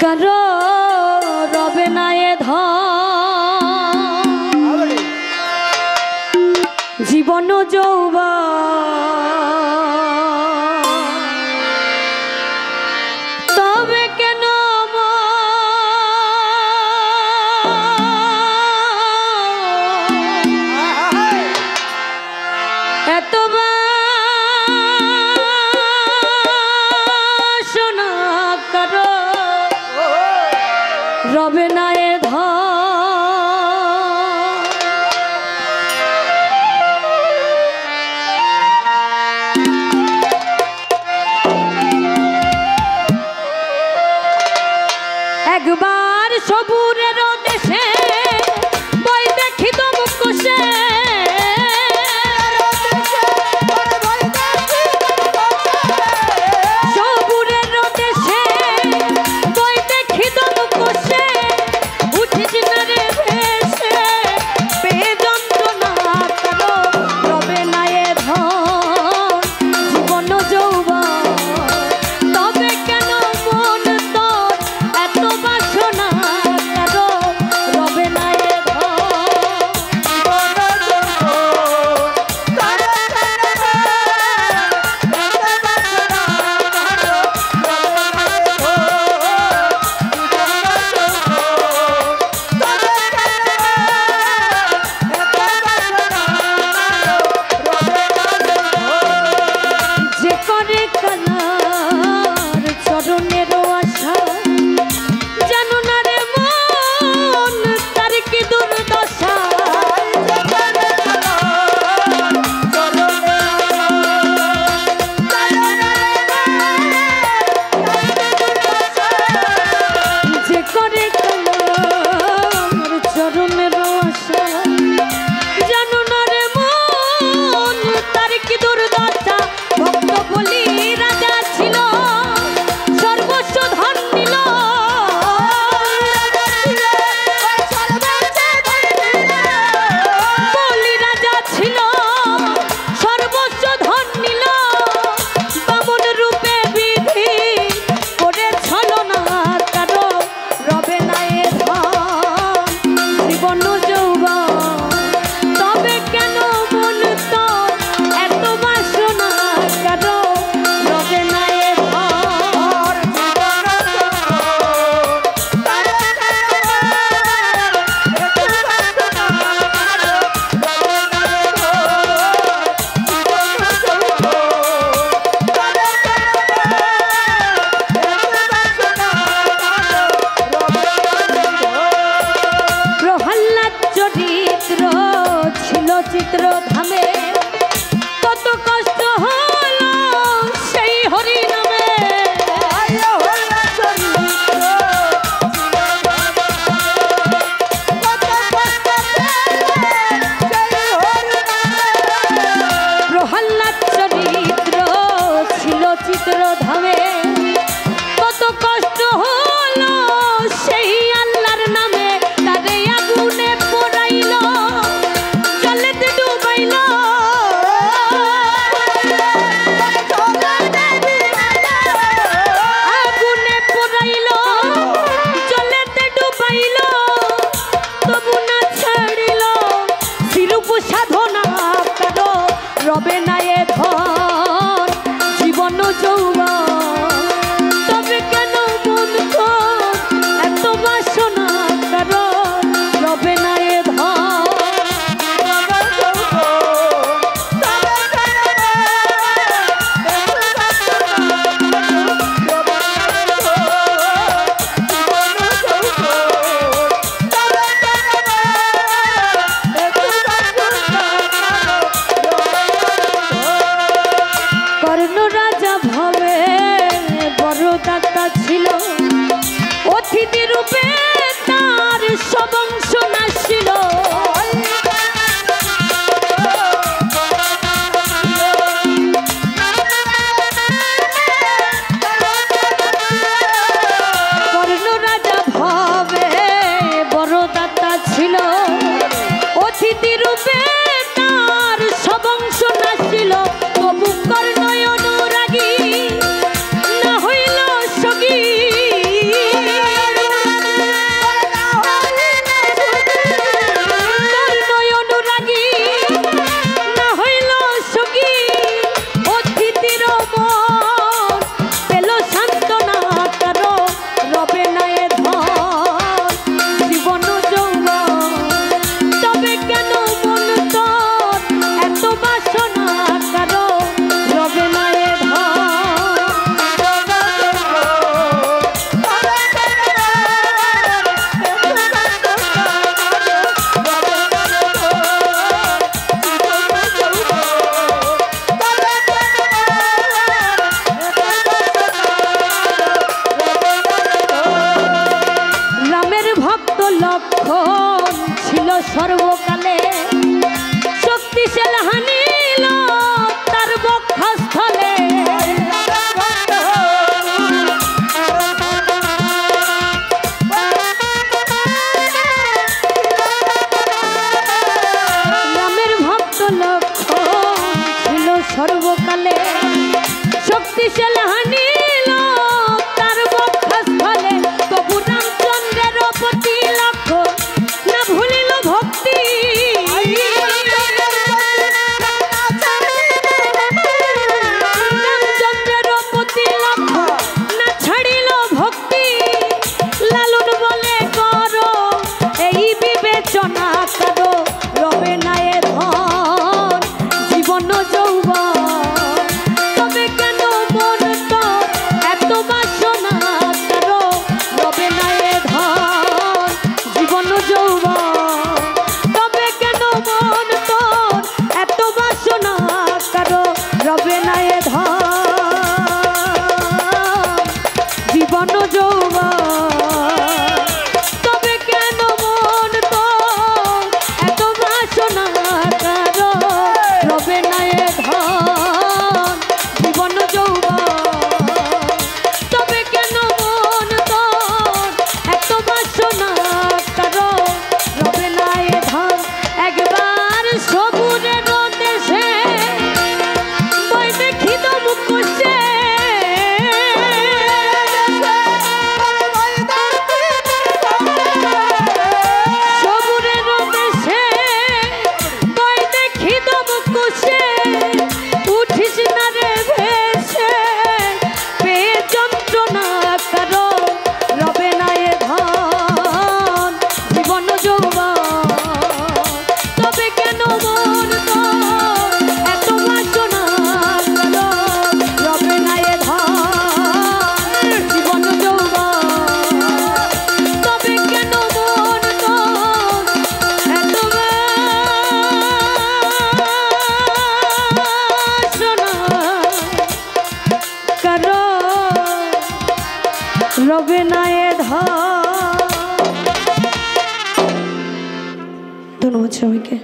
কারো রবে না এ ধন জীবন যৌবন তবে কেন এত বাসনা কারো রবে না এ ধন একবার সবুরের দেশে বই দেখি তো মুখোশে সবুরের দেশে বই দেখি তো মুখোশে উঠিস না রে ভেসে পেয়ে যন্ত্রণা কারো রবে না এ ধন জীবন যৌবন তবে কেন মন তোর এত বাসনা কারো রবে না এ যে করে কানার চরণের আশা জানো না রে মন তার কি দুর্দশা যে করে কানার চরণের আশা জানো না রে মন তার কি দুর্দশা ভক্ত বলি রাজা ছিল সর্বস্ব ধন নিল বলি রাজা ছিল সর্বস্ব ধন নিল বামন রূপে বিধি করে ছলনা কারো রবে না এ ধন জীবন যৌবন তবে কেন মন তোর এত বাসনা কারো রবে না এ ধন প্রহ্লাদ চরিত্র ছিল চিত্র ধামে কত কষ্ট হলো সেই হরি নামে প্রহ্লাদ চরিত্র ছিল চিত্র ধামে কত কষ্ট হলো সেই আল্লাহর নামে তারে আগুনে পোড়াইল জলেতে ডুবাইল আগুনে পোড়াইল জলেতে ডুবাইল তবু না ছাড়িল বিরূপ সাধনা কারো রবে না এ ধন জীবন যৌবন তবে কেন মন তোর এত বাসনা কারো রবে না এ কর্ণ রাজা ভবে বড় দাতা ছিল অতিথি রূপে তার সব অংশ নাছিল কর্ণ রাজা ভবে বড় দাতা ছিল অতিথি রূপে তার সব অংশ নাছিল তবু কর্ণয় অনুরাগী না হইল সগী লক্ষণ ছিল সর্বকালে শক্তিশাল হানিল তার বক্ষস্থলে রামের ভক্ত লক্ষণ ছিল সর্বকালে শক্তিশাল হানিল তার বক্ষস্থলে তবু রামচন্দ্রের প্রতি লক্ষ্য না ভুলিল ভক্তি রামচন্দ্রের প্রতি লক্ষ্য না ছাড়িল ভক্তি লালন বলে করো এই বিবেচনা করো রবে না এ ধন জীবন যৌবন তবে কেন মন তো এত বাসনা করো রবে না এ ধন জীবন যৌবন তবে কেন মন তো এত বাসনা করো রবে না এ ধন জীবন যৌবন তবে কেন মন তো এত বাসনা করো রবে না এ ধন জীবন যৌবন তবে কেন মন তো এত বাসনা করো রবে না এ ধন একবার সবুরের দেশে বই দেখি তো মুখে সবুরের দেশে বই দেখি তো মুখে উঠিস না রে ভেসে পেয়ে যন্ত্রণা করো রবে না এ ধন জীবন যৌবন তবে কেন মন তো এত বাসনা করো রবে না এ ধন জীবন যৌবন তবে কেন মন তো এত বাসনা করো রবে না এ ধন। ধন্যবাদ সবাইকে।